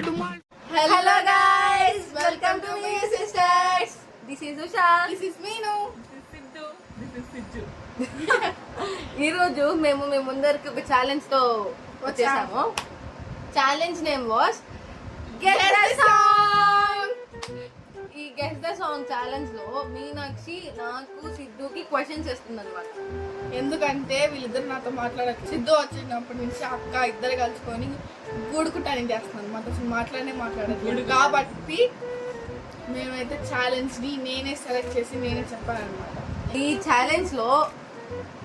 డుమ్మాల్ Hello guys, welcome to me sisters. This is Usha. This is Meenu. ఈ రోజు మేము ముందరికి ఒక ఛాలెంజ్ తో వచ్చేసాము. Challenge name was guess the song. ఈ గెస్ ద సాంగ్ ఛాలెంజ్ లో మీనాక్షి నాకు సిద్ధుకి క్వశ్చన్స్ వేస్తుంది అనమాట. ఎందుకంటే వీళ్ళిద్దరు నాతో మాట్లాడక సిద్ధు వచ్చినప్పటి నుంచి అక్క ఇద్దరు కలుసుకొని గూడుకుంటానే చేస్తున్నాను మాతో మాట్లాడదు కాబట్టి మేమైతే ఛాలెంజ్ ని నేనే సెలెక్ట్ చేసి నేనే చెప్పాలన్నమాట. ఈ ఛాలెంజ్ లో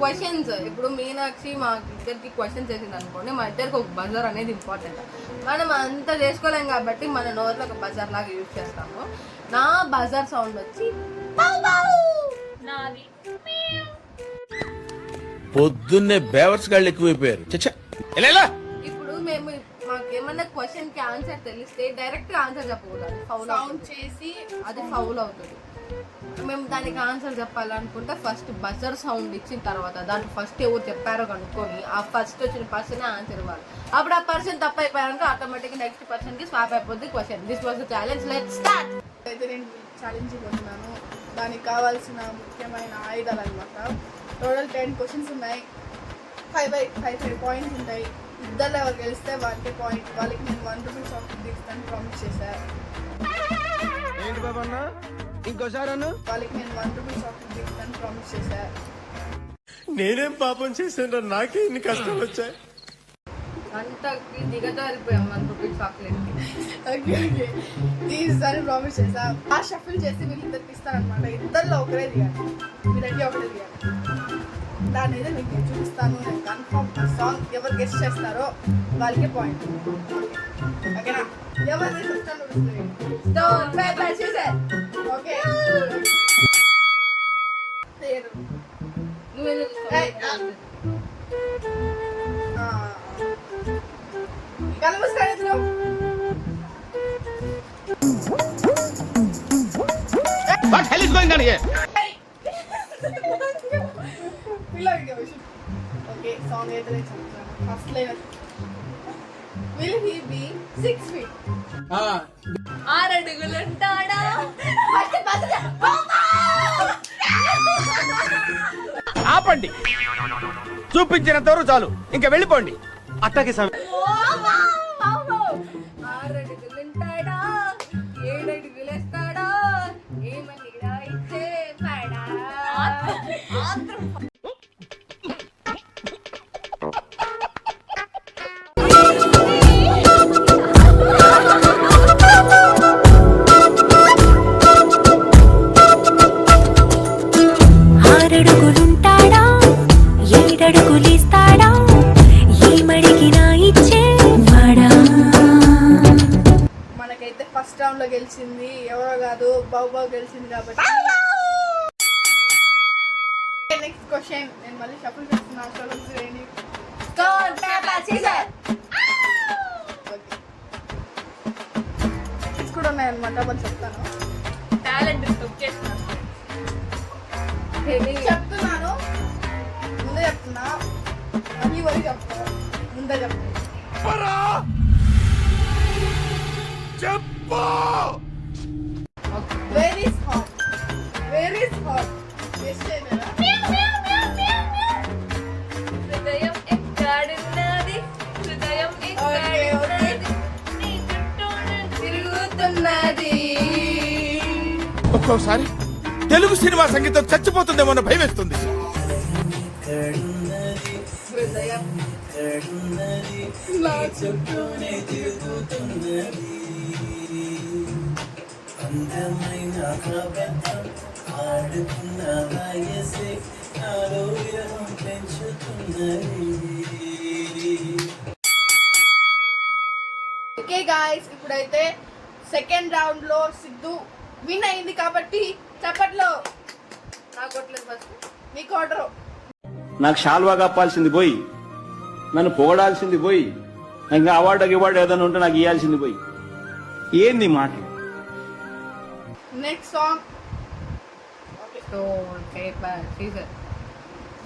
క్వశ్చన్స్ ఇప్పుడు మీనాక్షి మా ఇద్దరికి క్వశ్చన్స్ వేసింది అనుకోండి, మా ఇద్దరికి ఒక బజార్ అనేది ఇంపార్టెంట్. మనం అంతా చేసుకోలేం కాబట్టి మన నోట్లో ఒక బజార్ లాగా యూజ్ చేస్తాము. నా బజార్ సౌండ్ వచ్చి నాది. పొద్దున్నే బేవర్స్ గాళ్ళు ఎక్కువైపోయారు. ఇప్పుడు మేము మాకేమన్నా క్వశ్చన్ కి ఆన్సర్ తెలిస్తే డైరెక్ట్ గా ఆన్సర్ చెప్పకూడదు, ఫౌల్ సౌండ్ చేసి అది ఫౌల్ అవుతుంది. మేము దానికి ఆన్సర్ చెప్పాలనుకుంటే ఫస్ట్ బజర్ సౌండ్ ఇచ్చిన తర్వాత దాంట్లో ఫస్ట్ ఎవరు చెప్పారో కనుక్కొని ఆ ఫస్ట్ వచ్చిన పర్సన్ ఆన్సర్ ఇవ్వాలి. అప్పుడు ఆ పర్సన్ తప్పు అయిపోయాక ఆటోమేటిక్ నెక్స్ట్ పర్సన్ కి స్వాప్ అయిపోద్ది question. This was the challenge. Let's start. అయితే నేను ఛాలెంజ్ పోతున్నాను. దానికి కావాల్సిన ముఖ్యమైన ఆయుధాలు అనమాట. టోటల్ 10 క్వశ్చన్స్ ఉన్నాయి. 5 పాయింట్స్ ఉంటాయి. ఇద్దరు ఎవరు గెలిస్తే వాళ్ళకి పాయింట్. వాళ్ళకి నేను 1 రూపీ చాక్లెట్ ఇస్తాను ప్రామిస్ చేశాను. ఏంటి బాబా అన్న ఇంకోసారి అన్న వాళ్ళకి నేను 1 రూపీ చాక్లెట్ ఇస్తాను ప్రామిస్ చేశాను. నేనేం పాపం చేశాను, నాకే ఇన్ని కష్టాలు వచ్చాయి. అంతకి దిగజారిపోయాం 1 రూపీ చాక్లెట్ కి. ఓకే తీస్తాను ప్రామిస్ చేశా. ఆ షఫిల్ చేసి వీళ్ళిద్దరికి ఇస్తానమాట. ఇద్దరిలో ఒకరే దిగాలి, వీళ్ళకి ఒకటే దిగాలి. దాని మీద మీకు నేను చూపిస్తాను. నేను కన్ఫర్మ్ ఆ సాంగ్ ఎవరు గెస్ట్ చేస్తారో వాళ్ళకే పాయింట్. ఓకేనా? ఎవరు చూస్తాను Stone, paper, scissors. ఓకే నువ్వెందుకు చూస్తావు? కళ్ళు మూసుకోండి ఇద్దరు. What hell is going on here? Okay song అయితే నేను చెప్తాను. First line will he be 6 feet. 6 అడుగులుంటాడా? ఆపండి, చూపించినంత వరకు చాలు, ఇంకా వెళ్ళిపోండి. అట్టకి సమయం 6 అడుగులుంటాడా? 7 అడుగులేస్తాడా? ఏమని రాయితే పాడా? ఆరడుగులుంటాడా 7 అడుగులిస్తాడా ఏమడిగినా ఇచ్చేవాడా. మనకైతే ఫస్ట్ రౌండ్ లో గెలిచింది ఎవరో కాదు, బాబు గెలిచింది కాబట్టి. నెక్స్ట్ క్వశ్చన్ నేను మళ్ళీ షఫుల్ చేస్తున్నాను. Stone, paper, scissors. కిడ్స్ కూడా ఉన్నాయన్నమాట. వాళ్ళు చెప్తాను చెప్తున్నాను ముందే చెప్తున్నా. అన్ని వరకు చెప్తాను ముందే చెప్తాను. వెరీ హాట్ టెస్ట్ చేయలేదా? హృదయం ఎక్కడున్నది? హృదయం ఎక్కడున్నది? నీ చుట్టూనే తిరుగుతున్నది. ఒక్కోసారి తెలుగు సినిమా సంగీతం చచ్చిపోతుందేమో అన్న భయం వేస్తుంది. హృదయం నా చుట్టూనే తిరుగుతున్నది. అందమైన ప్రపంచం ఆడుకున్న వయసే నాలో విరహం పెంచుతున్నది. ఓకే గాయ్స్, ఇప్పుడైతే సెకండ్ రౌండ్ లో సిద్ధు విన్ అయింది కాబట్టి చప్పట్లో. నాకు కొట్టలేదు ఫస్ట్. నీకు ఆర్డర్. నాకు షాల్వా కప్పాల్సింది పోయి, నన్ను పొగడాల్సింది పోయి, ఇంకా అవార్డు ఏదైనా ఉంటే నాకు ఇవ్వాల్సింది పోయి. ఏంది మాట? Next song. Stone, paper, scissors.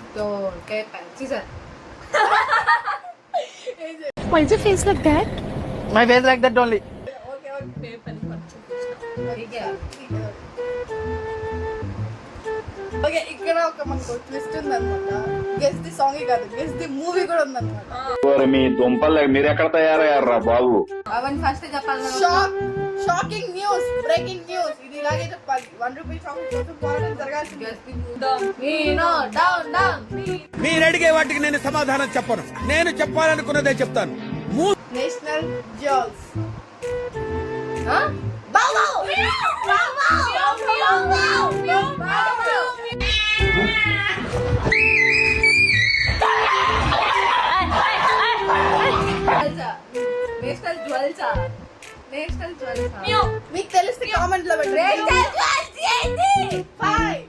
Stone, paper, scissors. Why is your face like that? My face like that only. Okay okay okay ఇక్కడ ఒక మనకు ట్విస్ట్ ఉందన్నమాట. గెస్ ది సాంగ్ కాదు, గెస్ ది మూవీ కూడా ఉందన్నమాట. మీ దుంపలు మీరు ఎక్కడ తయారయ్యారా బాబు? అవన్నీ ఫస్ట్ చెప్పాలి. షాకింగ్ న్యూస్, బ్రేకింగ్ న్యూస్, ఇది ఇలాగే చెప్పాలి. 1 రూపీ షాకింగ్ కోసం పోరాటం జరగాల్సింది. మీరు అడిగే వాటికి నేను సమాధానం చెప్పను. నేను చెప్పాలనుకున్నదే చెప్తాను. National jewels. National jewels. National jewels మీకు తెలిస్తే కామెంట్ లో పెట్టండి. 5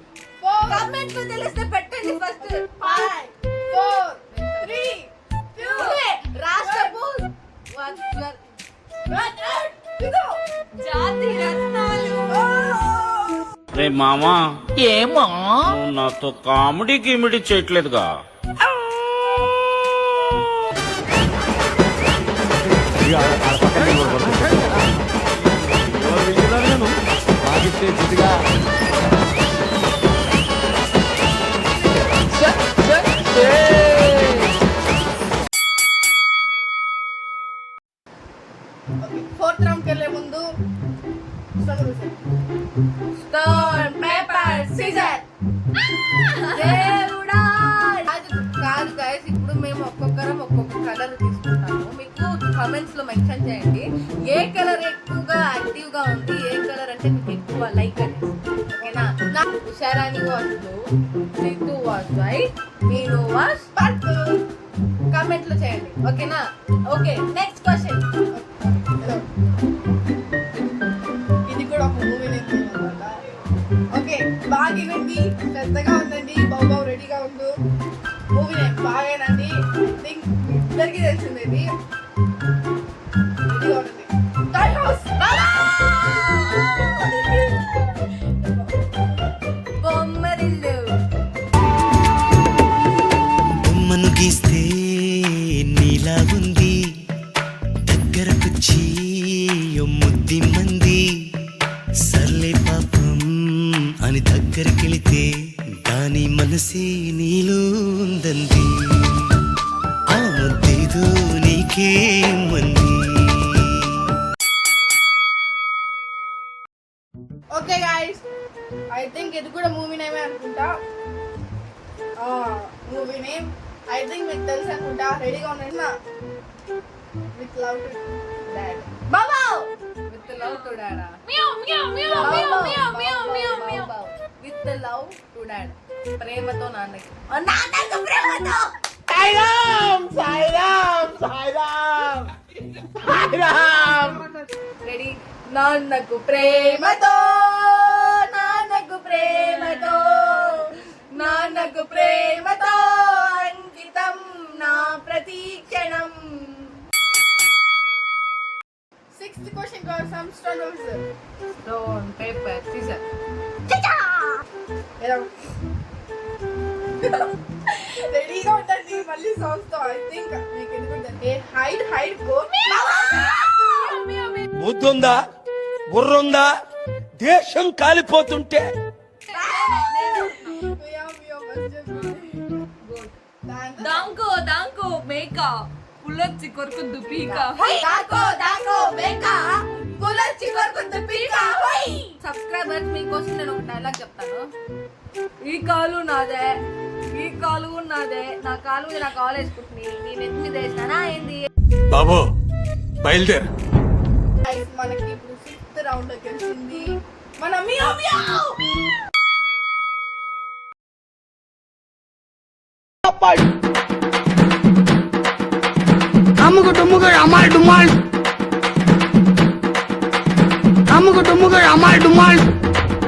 4 కామెంట్ లో తెలిస్తే పెట్టండి ఫస్ట్. 5 4 3 2 రాష్ట్రపు జాతి రత్నాలు. రే మామా, ఏమో నాతో కామెడీ గిమిడీ చేయట్లేదుగా. ఫోర్త్ రౌండ్ కెళ్ళే ముందు స్టోన్ పేపర్ సీజర్. దేవుడా కాదు గైస్, ఇప్పుడు మేము ఒక్కొక్కరం ఒక్కొక్క కలర్ తీసుకుంటాము. మీకు కమెంట్స్ లో మెన్షన్ చేయండి ఏ కలర్ ఎక్కువగా యాక్టివ్ గా ఉంది, ఏ కలర్ అంటే మీకు ఎక్కువ లైక్ అనేది. ఓకేనా? Usharani was blue, Ritu was white, Meenu was purple. Comment లో చేయండి. ఓకేనా? Okay, next question. ఇది కూడా ఒక మూవీ నేమ్ అన్నమాట. ఓకే, బాగా వినండి, శ్రద్ధగా ఉండండి. బాబు రెడీగా ఉండు. Movie name బాగానండి. థింక్ ఇద్దరికి తెలిసింది ఇది. రెడీగా ఉండండి. టైం హౌస్. బొమ్మరిల్లు. బొమ్మను గీస్తే నీలా ఉంది, దగ్గరకొచ్చి ముద్ది మంది, సర్లే పాపం అని దగ్గరకెళితే దాని మనసే నీలో ఉందంది, ఆ ముద్దేదో నీకే మంది. ఓకే గైస్, ఐ థింక్ ఇది కూడా మూవీ నేమే అనుకుంటా. మూవీ నేమ్ ఐ థింక్ మీకు తెలుసు అనుకుంటా. రెడీగా ఉండండి నా. With love to dad. బాబా with love to dad. With love to dad. ప్రేమతో నాన్నకి. నాన్నకు ప్రేమతో. రెడీ? నాన్నకు ప్రేమతో, నాన్నకు ప్రేమతో, నాన్నకు ప్రేమతో అంకితం నా ప్రతీక్షణం. 6th క్వశ్చన్ కోసం స్టోన్ పేపర్ సీజర్. రెడీగా ఉండండి. మళ్ళీ సాంగ్స్ తో ఐ థింక్ మీకు ఎందుకంటే హైడ్ గో. బుద్ధుందా, బుర్రుందా? దేశం కాలిపోతుంటే దాంకో మేక పుల్లొచ్చి కొరుకుద్దు పీక. సబ్స్క్రైబర్స్ మీకోసం నేను ఒక డైలాగ్ చెప్తాను. ఈ కాలు నాదే, ఈ కాలు నాదే, నా కాలు మీద నా కాలు వేసుకుంటుంది, నేను ఎత్తి మీద వేసినా ఏంది. బాబు బయలుదేరు. మనకి ఇప్పుడు 6th రౌండ్ లోకి వచ్చింది. మన మియావ్ మియావ్. అమ్ముకు టుమ్ముకు అమ్మాయి డుమ్మాల్, అమ్ముకు టుమ్ముకు అమ్మాయి డుమ్మాల్.